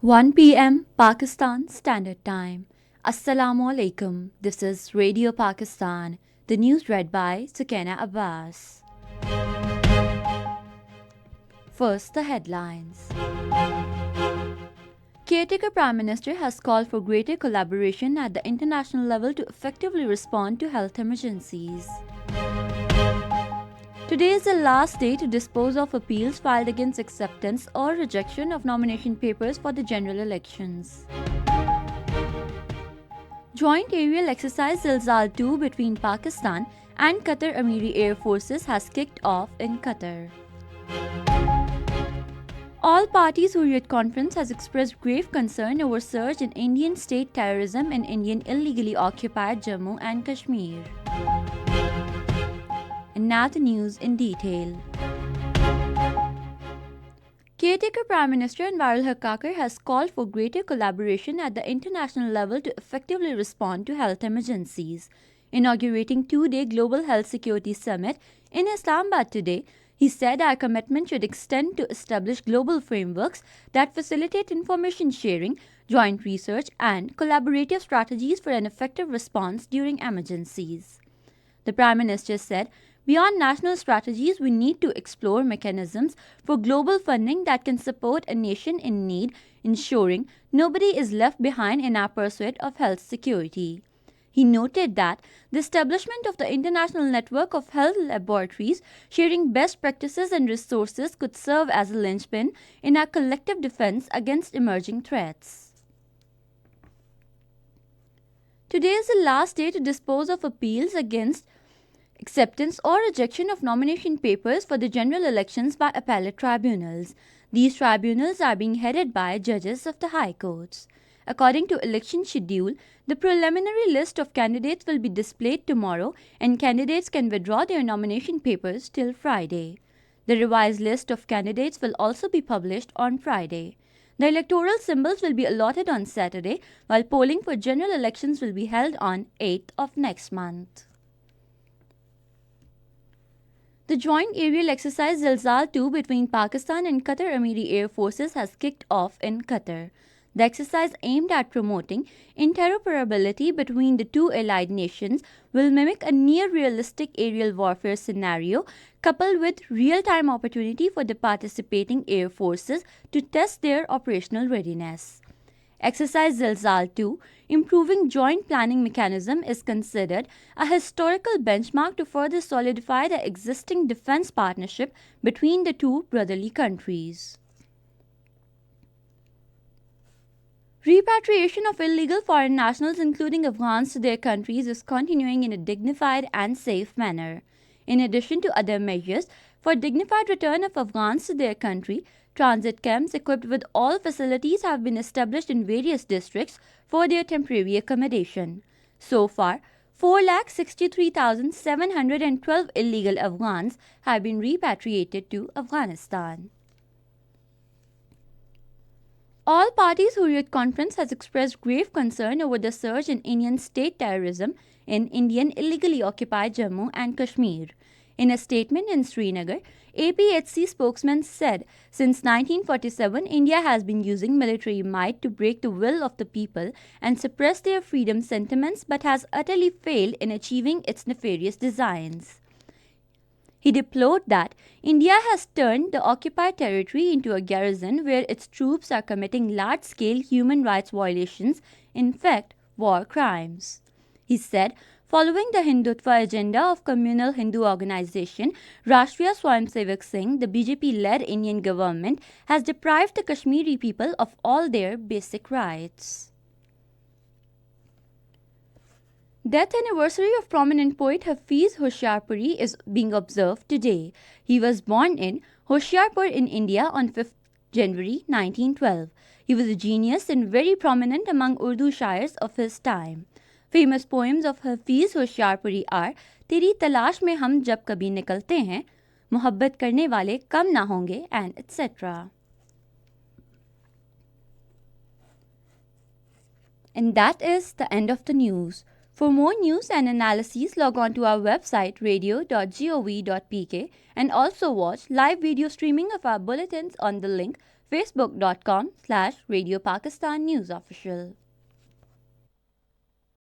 1 p.m. Pakistan Standard Time. Assalamu alaikum. This is Radio Pakistan. The news read by Sukaina Abbas. First, the headlines. Caretaker Prime Minister has called for greater collaboration at the international level to effectively respond to health emergencies. Today is the last day to dispose of appeals filed against acceptance or rejection of nomination papers for the general elections. Joint aerial exercise Zilzal 2 between Pakistan and Qatar Amiri Air Forces has kicked off in Qatar. All parties Hurriyat Conference has expressed grave concern over surge in Indian state terrorism in Indian illegally occupied Jammu and Kashmir. And now the news in detail. Caretaker Prime Minister Anwarul Haque Kakar has called for greater collaboration at the international level to effectively respond to health emergencies. Inaugurating two-day Global Health Security Summit in Islamabad today, he said our commitment should extend to establish global frameworks that facilitate information sharing, joint research, and collaborative strategies for an effective response during emergencies. The Prime Minister said, beyond national strategies, we need to explore mechanisms for global funding that can support a nation in need, ensuring nobody is left behind in our pursuit of health security. He noted that the establishment of the international network of health laboratories sharing best practices and resources could serve as a linchpin in our collective defense against emerging threats. Today is the last day to dispose of appeals against acceptance or rejection of nomination papers for the general elections by appellate tribunals. These tribunals are being headed by judges of the high courts. According to election schedule, the preliminary list of candidates will be displayed tomorrow and candidates can withdraw their nomination papers till Friday. The revised list of candidates will also be published on Friday. The electoral symbols will be allotted on Saturday, while polling for general elections will be held on 8th of next month. The joint aerial exercise Zilzal 2 between Pakistan and Qatar Amiri Air Forces has kicked off in Qatar. The exercise aimed at promoting interoperability between the two allied nations will mimic a near-realistic aerial warfare scenario coupled with real-time opportunity for the participating air forces to test their operational readiness. Exercise Zilzal 2, improving joint planning mechanism, is considered a historical benchmark to further solidify the existing defense partnership between the two brotherly countries. Repatriation of illegal foreign nationals, including Afghans, to their countries is continuing in a dignified and safe manner. In addition to other measures for dignified return of Afghans to their country, transit camps equipped with all facilities have been established in various districts for their temporary accommodation. So far, 4,63,712 illegal Afghans have been repatriated to Afghanistan. All parties Hurriyat Conference has expressed grave concern over the surge in Indian state terrorism in Indian illegally occupied Jammu and Kashmir. In a statement in Srinagar, APHC spokesman said, since 1947, India has been using military might to break the will of the people and suppress their freedom sentiments but has utterly failed in achieving its nefarious designs. He deplored that India has turned the occupied territory into a garrison where its troops are committing large-scale human rights violations, in fact, war crimes. He said, following the Hindutva agenda of communal Hindu organization, Rashtriya Swayamsevak Singh, the BJP-led Indian government, has deprived the Kashmiri people of all their basic rights. Death anniversary of prominent poet Hafiz Hoshiarpuri is being observed today. He was born in Hoshiarpur in India on 5th January 1912. He was a genius and very prominent among Urdu shairs of his time. Famous poems of Hafiz Hoshiarpuri are Teri Talash mein hum jab kabhi nikalte hain, Mohabbat karne wale kam na honge, and etc. And that is the end of the news. For more news and analyses, log on to our website radio.gov.pk and also watch live video streaming of our bulletins on the link facebook.com/Radio Pakistan News Official.